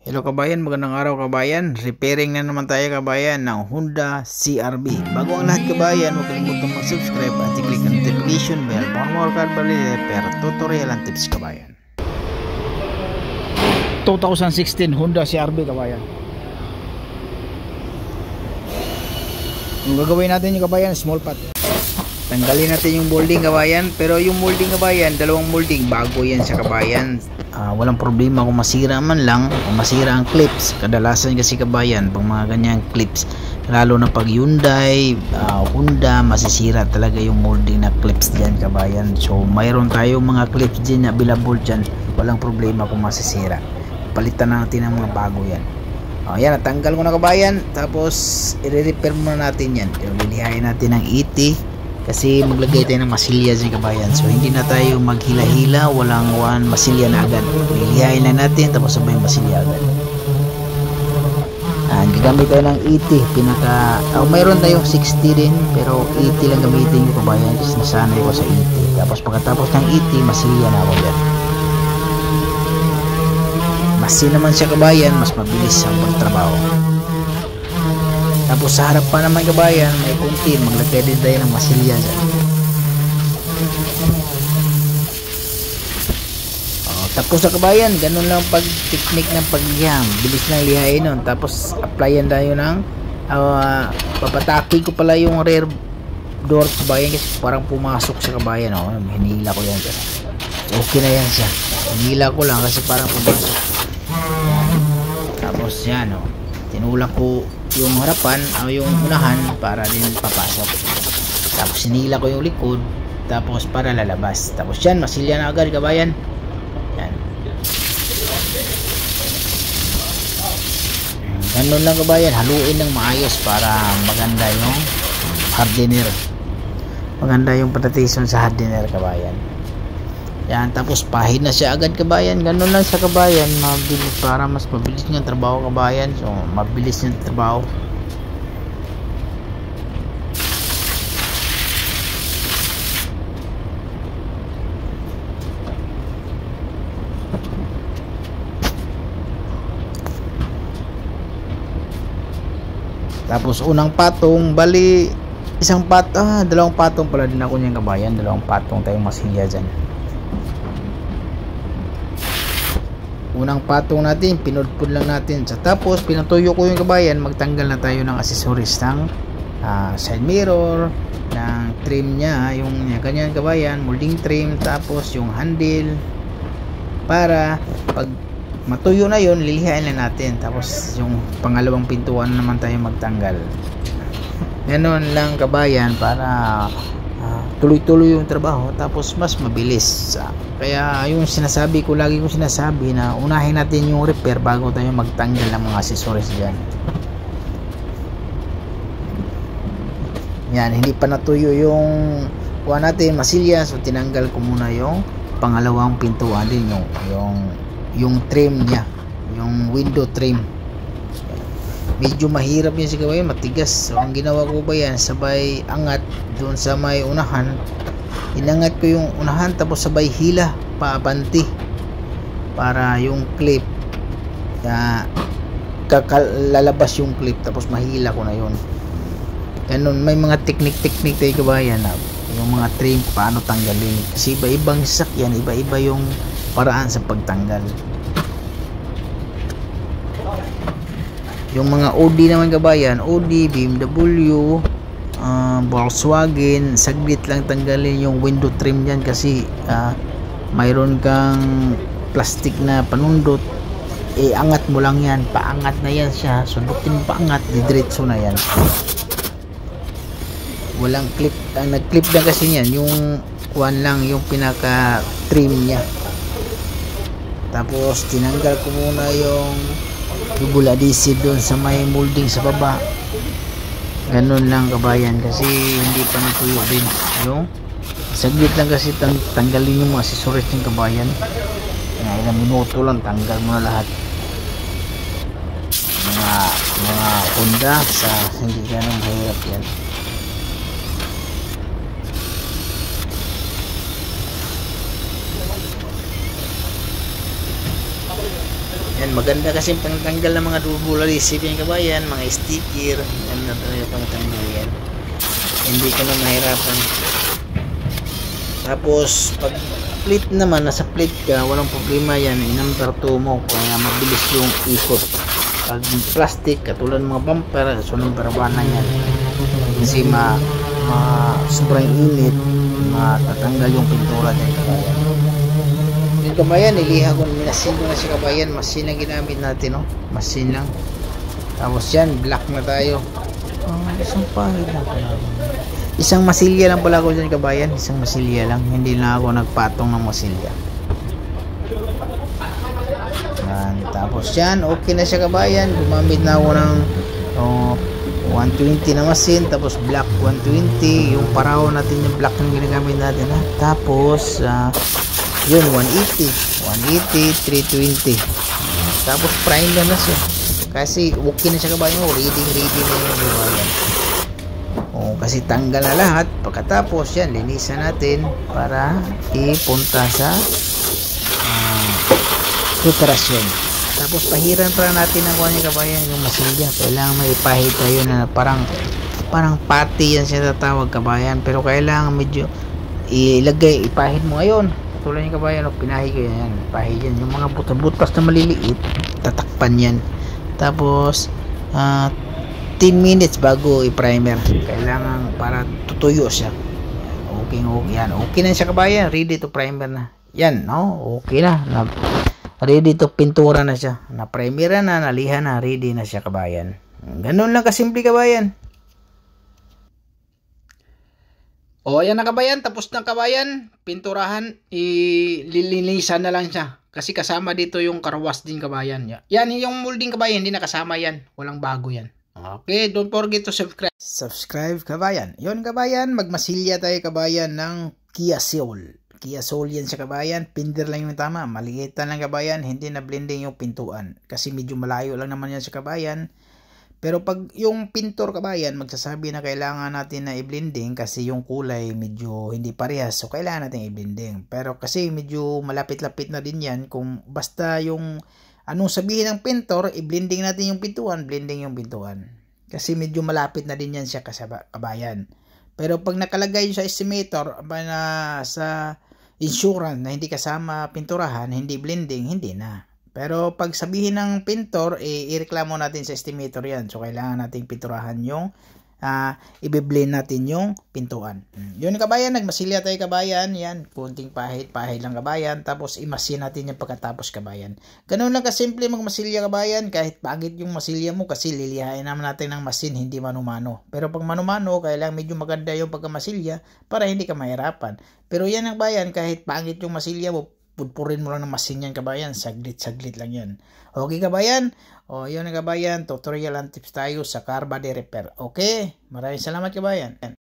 Hello kabayan, magandang araw kabayan. Repairing na naman tayo kabayan ng Honda CR-V. Bago ang lahat kabayan, huwag kalimutang mag-subscribe at i-click ang notification bell para more kadbali repair tutorial and tips kabayan. 2016 Honda CR-V kabayan. Yung gagawin natin yung kabayan, small part. Tanggalin natin yung molding kabayan, pero yung molding kabayan, dalawang molding, bago yan sa kabayan. Walang problema kung masira man lang, kung masira ang clips. Kadalasan kasi kabayan pag mga ganyang clips, lalo na pag Hyundai, Honda, masisira talaga yung molding na clips dyan kabayan. So mayroon tayong mga clips dyan na available dyan, walang problema kung masisira. Palitan natin ng mga bago yan. Yan, natanggal ko na kabayan. Tapos i-repair muna natin yan. Lilihain natin ng ET kasi maglagay tayo ng masilya dyan kabayan. So hindi na tayo maghila-hila, walang masilya na agad. Lilihain na natin tapos sabay masilya agad. Gagamit tayo ng ET, mayroon tayong 60 din, pero ET lang gamitin ko kabayan kasi nasanay ko sa ET. Tapos pagkatapos ng ET, masilya na ako dyan. Masin naman siya kabayan, mas mabilis ang pagtrabaho. Tapos sa harap pa naman kabayan, may kunti, maglagay din tayo ng masilya dyan. Tapos sa kabayan, ganun lang pag technique ng pagliham, bilis lang lihain nun. Tapos applyan tayo ng papatakin ko pala yung rear door kabayan kasi parang pumasok sa kabayan. Hinila ko yan dyan. Okay na yan siya, hinila ko lang kasi parang pumasok. Tapos yan, tinulak ko yung harapan o yung unahan para din papasok. Tapos sinila ko yung likod tapos para lalabas. Tapos yan, masilya na agad kabayan. Yan. Ganun lang kabayan, haluin ng maayos para maganda yung hardener. Maganda yung pagtatison sa hardener kabayan. Yan, tapos pahid na siya agad kabayan. Ganun lang sa kabayan, mabilis para mas mabilis ng trabaho kabayan. So mabilis yung trabaho. Tapos unang patong, bali dalawang patong pala din ako niyan kabayan. Dalawang patong tayong masilya dyan. Unang patong natin, pinudpud lang natin. Tapos pinatuyo ko yung kabayan, magtanggal na tayo ng accessories ng side mirror, ng trim nya, yung ganyan kabayan, molding trim, tapos yung handle, para pag matuyo na yun, lilihain na natin. Tapos yung pangalawang pintuan naman tayo magtanggal. Ganon lang kabayan para tuloy-tuloy yung trabaho, tapos mas mabilis. Kaya yung sinasabi ko, lagi kong sinasabi na unahin natin yung repair bago tayo magtanggal ng mga accessories dyan. Yan, hindi pa natuyo yung kuha natin, masilya. So tinanggal ko muna yung pangalawang pintuan din, yung trim nya, yung window trim. Medyo mahirap yun si kabayan, matigas. So ang ginawa ko ba yan, sabay angat doon sa may unahan, inangat ko yung unahan tapos sabay hila paabanti para yung clip lalabas yung clip, tapos mahila ko na yun. Ganun, may mga technique tayo kabayan na yung mga trim paano tanggalin kasi iba-ibang sasakyan, iba-iba yung paraan sa pagtanggal. Yung mga Audi naman kabayan, Audi, BMW, Volkswagen, saglit lang tanggalin yung window trim dyan kasi mayroon kang plastic na panundot, angat mo lang yan, paangat na yan siya, sundutin paangat, didiretso na yan. Walang clip, ang nag-clip na kasi yan yung kuwan lang, yung pinaka trim nya. Tapos tinanggal ko muna yung double adhesive doon sa may molding sa baba. Ganun lang kabayan kasi hindi pa natuyo din yung saglit lang kasi tanggalin yung mga accessories ng kabayan. Ilang minuto lang tanggal mo na lahat, mga Honda sa hindi ganun mahirap yan. Yan, maganda kasi pangtanggal ng mga double adhesive yan kabayan, mga sticker. Yan na talaga pangtanggal yan. Hindi ka na mahirapan. Tapos pag plate naman, nasa plate ka, walang problema yan. I-number 2 mo kaya mabilis yung ikot. Pag plastic, katulad ng mga bumper, so number 1 na yan. Kasi sobrang init, matatanggal yung pintura dyan kabayan. Yung kabayan, iliha ko, minasin ko na si kabayan. Masin lang ginamit natin, no? Masin lang. Tapos yan, black na tayo. Isang pahid lang pala. Isang masilya lang pala ako dyan kabayan. Isang masilya lang. Hindi na ako nagpatong ng masilya. Yan. Tapos yan, okay na siya kabayan. Gumamit na ako ng 120 na masin. Tapos black 120. Yung paraho natin yung black yung ginagamit natin. Ha? Tapos yun 180, 320. Tapos primer na siya. Kasi okay na siya kabayan. Ready na yung kabayan. Kasi tanggal na lahat. Pagkatapos yan, linisan natin para ipunta sa preparasyon. Tapos pahiran para natin ang kuha kabayan yung masilya. Kailangan may ipahid tayo na parang pati yan siya tatawag kabayan. Pero kailangan medyo ipahid mo ngayon. Tulad yung kabayan, pinahi ko yan. Ipahid yan. Yung mga butas na maliliit, tatakpan yan. Tapos 10 minutes bago i-primer. Kailangan para tutuyo siya. Okay yan. Okay na siya kabayan. Ready to primer na. Yan, no? Okay na. Ready to pintura na siya. Na-primer na, nalihan na. Ready na siya kabayan. Ganun lang kasimple kabayan. Ayan na kabayan. Tapos na kabayan. Pinturahan. Ililinisan na lang siya. Kasi kasama dito yung karwas din kabayan. Yan yung molding kabayan. Hindi nakasama yan. Walang bago yan. Okay, don't forget to subscribe. Subscribe kabayan. Yon kabayan, magmasilya tayo kabayan ng Kia Soul. Kia Soul yan sa kabayan. Pinder lang yung tama. Maliitan lang kabayan. Hindi na blending yung pintuan. Kasi medyo malayo lang naman yan sa kabayan. Pero pag yung pintor kabayan, magsasabi na kailangan natin na i-blending kasi yung kulay medyo hindi parehas. So kailangan natin i-blending. Pero kasi medyo malapit-lapit na din yan. Kung basta yung anong sabihin ng pintor, i-blending natin yung pintuan, blending yung pintuan. Kasi medyo malapit na din yan siya kabayan. Pero pag nakalagay sa estimator, sa insurance na hindi kasama pinturahan, hindi blending, hindi na. Pero pag sabihin ng pintor, ireklamo natin sa estimator yan. So kailangan nating pinturahan yung i-blend natin yung pintuan. Yun kabayan, nagmasilya tayo kabayan. Yan, kunting pahid lang kabayan. Tapos imasin natin yung pagkatapos kabayan. Ganun lang kasimple magmasilya kabayan. Kahit pagit yung masilya mo kasi lilihain naman natin ng masin, hindi mano-mano. Pero pag mano-mano, kailangan medyo maganda yung pagkamasilya para hindi ka mahirapan. Pero yan ang kabayan, kahit pagit yung masilya mo, pudpurin mo lang ng masin yan kabayan, saglit lang yan. Okay kabayan? Yun ang kabayan, tutorial and tips tayo sa car body repair. Okay? Maraming salamat kabayan.